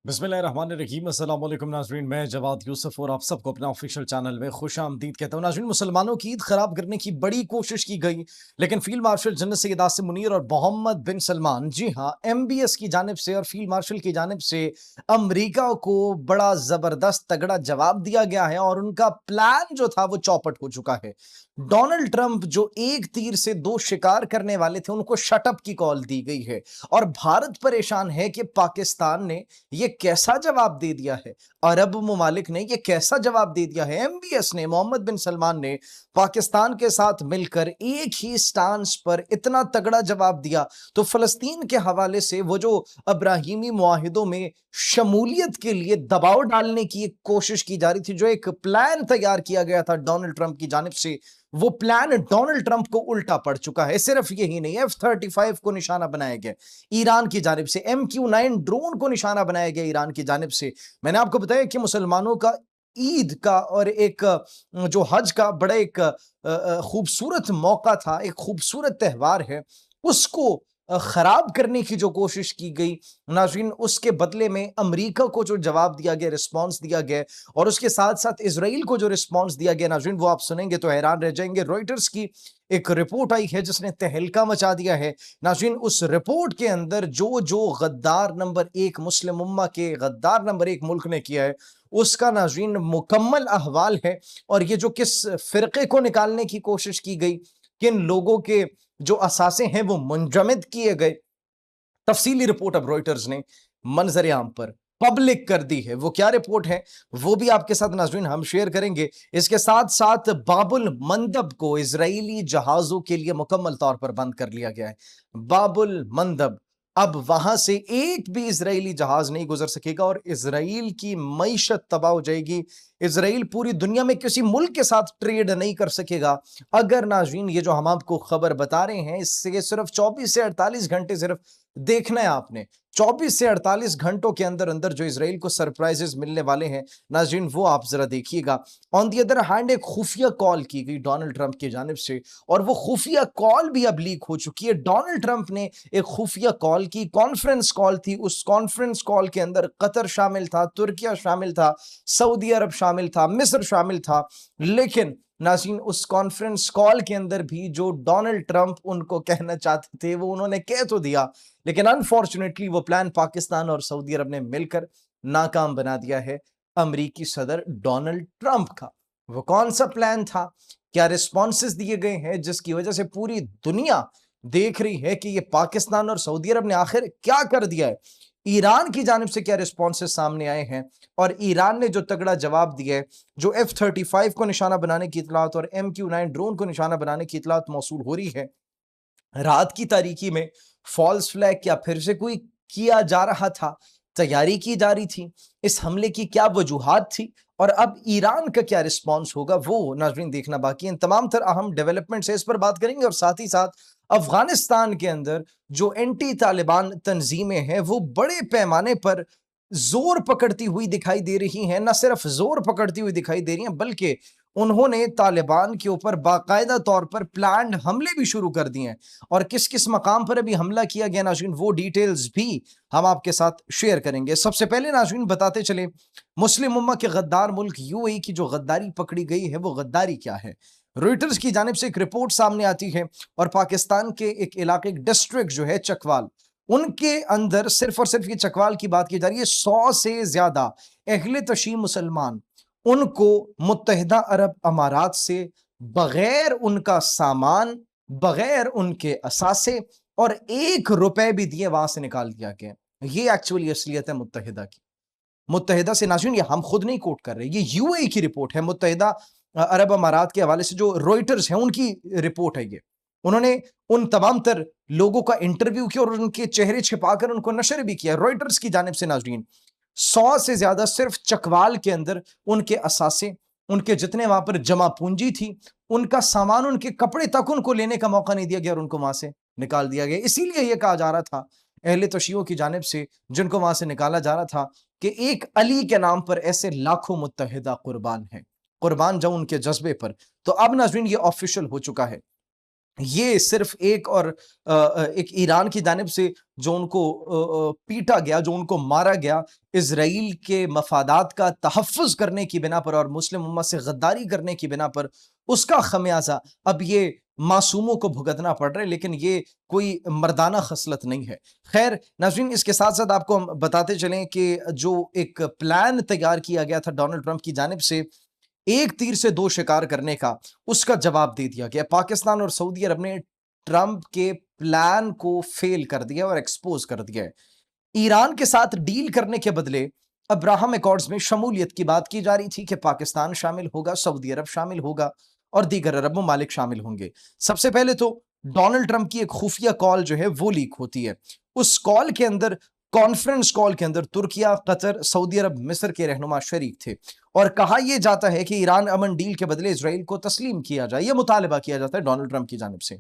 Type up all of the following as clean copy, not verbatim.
बिस्मिल्लाहिर्रहमानिर्रहीम अस्सलाम वालेकुम नाज़रीन, मैं जवाद यूसुफ और आप सबको अपना ऑफिशियल चैनल में खुशामदीद कहता हूँ। नाज़रीन, मुसलमानों की ईद खराब करने की बड़ी कोशिश की गई, लेकिन field marshal general Syed Asim Munir और मोहम्मद बिन सलमान, जी हाँ, एमबीएस की जानिब से और फील्ड मार्शल की जानिब से अमरीका को बड़ा जबरदस्त तगड़ा जवाब दिया गया है और उनका प्लान जो था वो चौपट हो चुका है। डोनाल्ड ट्रंप जो एक तीर से दो शिकार करने वाले थे, उनको शटअप की कॉल दी गई है और भारत परेशान है कि पाकिस्तान ने ये कैसा जवाब दे दिया है। अरब ममालिक ने ये कैसा जवाब दे दिया है। एमबीएस ने, मोहम्मद बिन सलमान ने पाकिस्तान के साथ मिलकर एक ही स्टांस पर इतना तगड़ा जवाब दिया। तो फलस्तीन के हवाले से वो जो अब्राहीमी मुआहिदों में शमूलियत के लिए दबाव डालने की एक कोशिश की जा रही थी, जो एक प्लान तैयार किया गया था डोनाल्ड ट्रंप की जानिब से, वो प्लान डोनाल्ड ट्रंप को उल्टा पड़ चुका है। सिर्फ यही नहीं, F-35 को निशाना बनाया गया ईरान की जानिब से, MQ-9 ड्रोन को निशाना बनाया गया ईरान की जानिब से। मैंने आपको बताया कि मुसलमानों का ईद का और एक जो हज का बड़ा एक खूबसूरत मौका था, एक खूबसूरत त्यौहार है, उसको खराब करने की जो कोशिश की गई नाज़रीन, उसके बदले में अमेरिका को जो जवाब दिया गया, रिस्पॉन्स दिया गया और उसके साथ साथ इसराइल को जो रिस्पॉन्स दिया गया नाज़रीन, वो आप सुनेंगे तो हैरान रह जाएंगे। रॉयटर्स की एक रिपोर्ट आई है जिसने तहलका मचा दिया है नाज़रीन। उस रिपोर्ट के अंदर जो जो गद्दार नंबर एक मुस्लिम उम्मा के गद्दार नंबर एक मुल्क ने किया है, उसका नाज़रीन मुकम्मल अहवाल है। और ये जो किस फिरके को निकालने की कोशिश की गई, किन लोगों के जो असासे हैं वो मुंजमद किए गए, तफसीली रिपोर्ट अब रॉयटर्स ने मंजर आम पर पब्लिक कर दी है। वो क्या रिपोर्ट है वो भी आपके साथ नाज़रीन हम शेयर करेंगे। इसके साथ साथ बाबुल मंदब को इजरायली जहाजों के लिए मुकम्मल तौर पर बंद कर लिया गया है। बाबुल मंदब, अब वहां से एक भी इजरायली जहाज नहीं गुजर सकेगा और इसराइल की मईशत तबाह हो जाएगी। इसराइल पूरी दुनिया में किसी मुल्क के साथ ट्रेड नहीं कर सकेगा अगर नाज़रीन ये जो हम आपको खबर बता रहे हैं इससे सिर्फ 24 से 48 घंटे सिर्फ देखना है आपने। 24 से 48 घंटों के अंदर अंदर जो इसराइल को सरप्राइजेस मिलने वाले हैं नाज़रीन, वो आप जरा देखिएगा। ऑन दी अदर हैंड एक खुफिया कॉल की गई डोनाल्ड ट्रंप की जानिब से और वो खुफिया कॉल भी अब लीक हो चुकी है। डोनाल्ड ट्रंप ने एक खुफिया कॉल की, कॉन्फ्रेंस कॉल थी। उस कॉन्फ्रेंस कॉल के अंदर कतर शामिल था, तुर्किया शामिल था, सऊदी अरब शामिल था, मिस्र शामिल था। लेकिन नाज़रीन, उस कॉन्फ्रेंस कॉल के अंदर भी जो डोनाल्ड ट्रंप उनको कहना चाहते थे वो उन्होंने कह तो दिया, लेकिन अनफॉर्चुनेटली वो प्लान पाकिस्तान और सऊदी अरब ने मिलकर नाकाम बना दिया है अमेरिकी सदर डोनाल्ड ट्रंप का। वो कौन सा प्लान था, क्या रिस्पॉन्सेस दिए गए हैं जिसकी वजह से पूरी दुनिया देख रही है कि ये पाकिस्तान और सऊदी अरब ने आखिर क्या कर दिया है। ईरान की जानिब से क्या रिस्पॉन्सेस सामने आए हैं और ईरान ने जो तगड़ा जवाब दिया है, जो F-35 को निशाना बनाने की इतलात और MQ-9 ड्रोन को निशाना बनाने की इतलात मौसूल हो रही है। रात की तारीकी में फॉल्स फ्लैग क्या फिर से कोई किया जा रहा था, तैयारी की जा रही थी, इस हमले की क्या वजूहात थी और अब ईरान का क्या रिस्पॉन्स होगा, वो नाजरीन देखना बाकी है। इन तमाम तर अहम डेवलपमेंट से इस पर बात करेंगे और साथ ही साथ अफगानिस्तान के अंदर जो एंटी तालिबान तंजीमें हैं वो बड़े पैमाने पर जोर पकड़ती हुई दिखाई दे रही हैं। न सिर्फ जोर पकड़ती हुई दिखाई दे रही हैं बल्कि उन्होंने तालिबान के ऊपर बाकायदा तौर पर प्लान्ड हमले भी शुरू कर दिए हैं और किस किस मकाम पर अभी हमला किया गया नाज़रीन, वो डिटेल्स भी हम आपके साथ शेयर करेंगे। सबसे पहले नाज़रीन बताते चले, मुस्लिम उम्मा के गद्दार मुल्क यूएई की जो गद्दारी पकड़ी गई है वो गद्दारी क्या है। रॉयटर्स की जानिब से एक रिपोर्ट सामने आती है और पाकिस्तान के एक इलाके, एक डिस्ट्रिक्ट जो है चकवाल, उनके अंदर सिर्फ और सिर्फ ये चकवाल की बात की जा रही है, 100 से ज्यादा अहले तशीम मुसलमान उनको मुत्तहिदा अरब अमारात से बगैर उनका सामान, बगैर उनके असासे और 1 रुपए भी दिए वहां से निकाल दिया गया। ये एक्चुअली असलियत है मुत्तहिदा की। मुत्तहिदा से नाज़रीन, ये हम खुद नहीं कोट कर रहे, ये यूएई की रिपोर्ट है। मुत्तहिदा अरब अमारात के हवाले से जो रॉयटर्स है उनकी रिपोर्ट है ये। उन्होंने उन तमाम तर लोगों का इंटरव्यू किया और उनके चेहरे छिपाकर उनको नशर भी किया रॉयटर्स की जानिब से नाज़रीन। 100 से ज्यादा सिर्फ चकवाल के अंदर उनके असासे, उनके जितने वहां पर जमा पूंजी थी, उनका सामान, उनके कपड़े तक उनको लेने का मौका नहीं दिया गया और उनको वहां से निकाल दिया गया। इसीलिए यह कहा जा रहा था अहले तशीयों की जानिब से, जिनको वहां से निकाला जा रहा था, कि एक अली के नाम पर ऐसे लाखों मुत्तहिदा कुर्बान हैं, कुर्बान जाऊं उनके जज्बे पर। तो अब नाज़रीन ये ऑफिशियल हो चुका है, ये सिर्फ एक ईरान की जानिब से जो उनको पीटा गया, जो उनको मारा गया, इज़राइल के मफादात का तहफ़्फ़ुज़ करने की बिना पर और मुस्लिम उम्मत से गद्दारी करने की बिना पर, उसका ख़मियाज़ा अब ये मासूमों को भुगतना पड़ रहा है, लेकिन ये कोई मर्दाना ख़सलत नहीं है। ख़ैर नाज़रीन, इसके साथ-साथ आपको हम बताते चलें कि जो एक प्लान तैयार किया गया था डोनाल्ड ट्रंप की जानिब से एक तीर से दो शिकार करने का, उसका जवाब दे दिया गया। पाकिस्तान और सऊदी अरब ने ट्रंप के प्लान को फेल कर दिया और एक्सपोज़ कर दिया है। ईरान के साथ डील करने के बदले अब्राहम अकॉर्ड्स में शमूलियत की बात की जा रही थी कि पाकिस्तान शामिल होगा, सऊदी अरब शामिल होगा और दीगर अरब ममालिक शामिल होंगे। सबसे पहले तो डोनाल्ड ट्रंप की एक खुफिया कॉल जो है वो लीक होती है। उस कॉल के अंदर कॉन्फ्रेंस कॉल के अंदर तुर्किया, कतर, सऊदी अरब, मिस्र के रहनुमा शरीक थे और कहा यह जाता है कि ईरान अमन डील के बदले इसराइल को तस्लीम किया जाए। यह मुतालबा किया जाता है डोनाल्ड ट्रंप की जानिब से।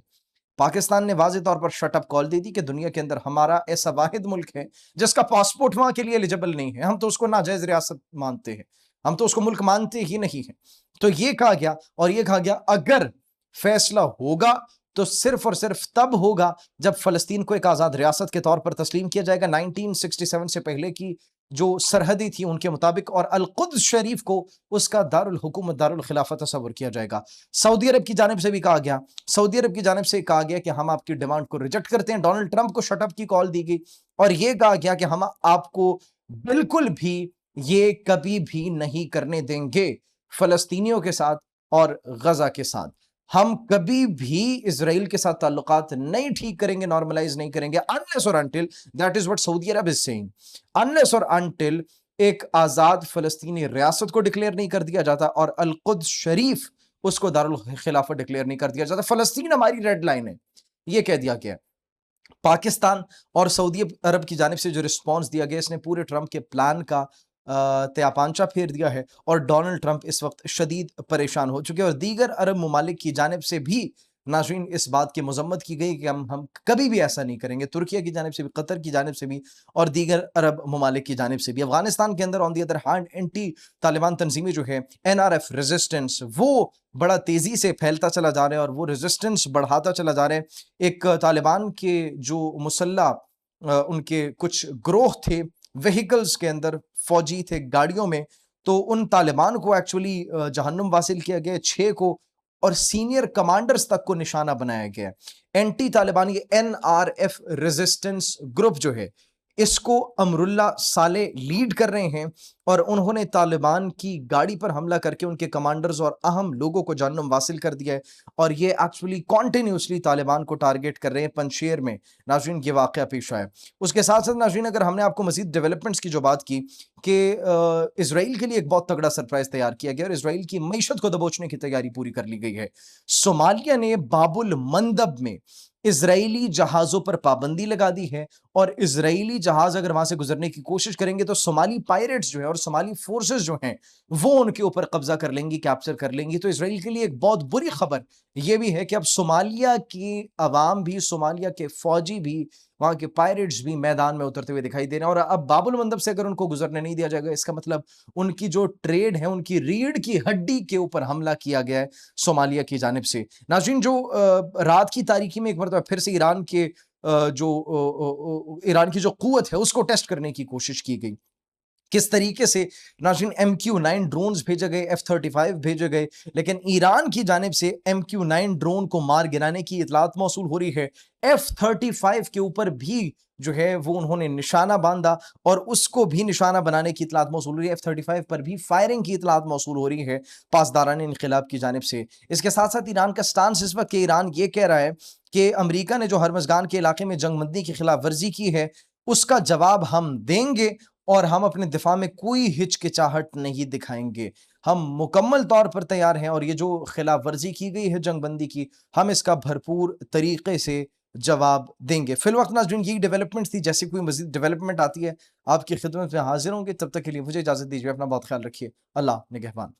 पाकिस्तान ने वाज़ेह तौर पर शट अप कॉल दे दी कि दुनिया के अंदर हमारा ऐसा वाहिद मुल्क है जिसका पासपोर्ट वहां के लिए एलिजिबल नहीं है। हम तो उसको नाजायज रियासत मानते हैं, हम तो उसको मुल्क मानते ही नहीं है। तो ये कहा गया और ये कहा गया अगर फैसला होगा तो सिर्फ और सिर्फ तब होगा जब फलस्तीन को एक आजाद रियासत के तौर पर तस्लीम किया जाएगा। 1967 से पहले की जो सरहदी थी उनके मुताबिक और अल कुद्स शरीफ को उसका दारुल हुकूमत, दारुल खिलाफत तस्वर किया जाएगा। सऊदी अरब की जानिब से भी कहा गया, सऊदी अरब की जानिब से कहा गया कि हम आपकी डिमांड को रिजेक्ट करते हैं। डोनाल्ड ट्रंप को शटअप की कॉल दी गई और यह कहा गया कि हम आपको बिल्कुल भी ये कभी भी नहीं करने देंगे फलस्तीनियों के साथ और गजा के साथ। हम कभी भी इजराइल के साथ ताल्लुकात नहीं ठीक करेंगे, नॉर्मलाइज नहीं करेंगे अनलेस और until, that is what Saudi Arab is saying, unless और अनटिल एक आजाद फलस्तीनी रियासत को डिक्लेयर नहीं कर दिया जाता और अल कुद्स शरीफ उसको दारुल खिलाफत डिक्लेयर नहीं कर दिया जाता। फलस्तीन हमारी रेड लाइन है, ये कह दिया गया। पाकिस्तान और सऊदी अरब की जानिब से जो रिस्पॉन्स दिया गया, इसने पूरे ट्रंप के प्लान का तयापांचा फेर दिया है और डोनाल्ड ट्रंप इस वक्त शदीद परेशान हो चुके हैं और दीगर अरब ममालिक की जानिब से भी नाज़रीन इस बात की मजम्मत की गई कि हम कभी भी ऐसा नहीं करेंगे। तुर्किया की जानिब से भी, कतर की जानिब से भी और दीगर अरब ममालिक की जानिब से भी। अफगानिस्तान के अंदर on the other hand anti Taliban तंजीमें जो है, NRF रेजिस्टेंस, वो बड़ा तेजी से फैलता चला जा रहा है और वो रेजिस्टेंस बढ़ाता चला जा रहा है। एक तालिबान के जो मुसल्ला उनके कुछ ग्रोह थे व्हीकल्स के अंदर, फौजी थे गाड़ियों में, तो उन तालिबान को एक्चुअली जहन्नुम वासिल किया गया 6 को और सीनियर कमांडर्स तक को निशाना बनाया गया। एंटी तालिबान ये NRF रेजिस्टेंस ग्रुप जो है, इसको अमरुल्ला साले लीड कर रहे हैं और उन्होंने तालिबान की गाड़ी पर हमला करके उनके कमांडर्स और अहम लोगों को जहन्नुम वासिल कर दिया है और ये एक्चुअली कॉन्टिन्यूसली तालिबान को टारगेट कर रहे हैं। पंजशेर में नाज़रीन ये वाक़या पेश आया। उसके साथ साथ नाज़रीन अगर हमने आपको मज़ीद डेवलपमेंट्स की जो बात की कि इसराइल के लिए एक बहुत तगड़ा सरप्राइज़ तैयार किया गया और इसराइल की मईशत को दबोचने की तैयारी पूरी कर ली गई है। सोमालिया ने बाबुल मंदब में इजरायली जहाज़ों पर पाबंदी लगा दी है और इजरायली जहाज़ अगर वहां से गुजरने की कोशिश करेंगे तो सोमाली पायरेट्स जो है और सोमाली फोर्सेस जो हैं वो उनके ऊपर कब्जा कर लेंगी, कैप्चर कर लेंगी। तो इसराइल के लिए एक बहुत बुरी खबर यह भी है कि अब सोमालिया की अवाम भी, सोमालिया के फौजी भी, वहां के पायरेट्स भी मैदान में उतरते हुए दिखाई दे रहे हैं और अब बाबुल मंदब से अगर उनको गुजरने नहीं दिया जाएगा, इसका मतलब उनकी जो ट्रेड है, उनकी रीढ़ की हड्डी के ऊपर हमला किया गया है सोमालिया की जानिब से। नाज़रीन जो रात की तारीकी में एक मरतबा फिर से ईरान के ईरान की जो कुव्वत है उसको टेस्ट करने की कोशिश की गई। किस तरीके से नाज़रीन MQ-9 ड्रोन्स भेजे गए, F-35 भेजे गए, लेकिन ईरान की जानिब से MQ-9 ड्रोन को मार गिराने की इतलात मौसूल हो रही है। F-35 के ऊपर भी जो है वो उन्होंने निशाना बांधा और उसको भी निशाना बनाने की इतलात मौसूल हो रही है। F-35 पर भी फायरिंग की इतलात मौसूल हो रही है पासदारान इनक़िलाब की जानिब से। इसके साथ साथ ईरान का स्टांस इस वक्त, ईरान ये कह रहा है कि अमेरिका ने जो हरमज़गान के इलाके में जंगबंदी की खिलाफ वर्जी की है उसका जवाब हम देंगे और हम अपने दिफा में कोई हिचकिचाहट नहीं दिखाएंगे। हम मुकम्मल तौर पर तैयार हैं और ये जो खिलाफ वर्जी की गई है जंगबंदी की, हम इसका भरपूर तरीके से जवाब देंगे। फिल वक्त नाज़रीन यही डेवलपमेंट थी। जैसे कोई मजीद डेवलपमेंट आती है आपकी खिदमत में हाजिर होंगे। तब तक के लिए मुझे इजाज़त दीजिए। अपना बहुत ख्याल रखिए। अल्लाह निगहबान।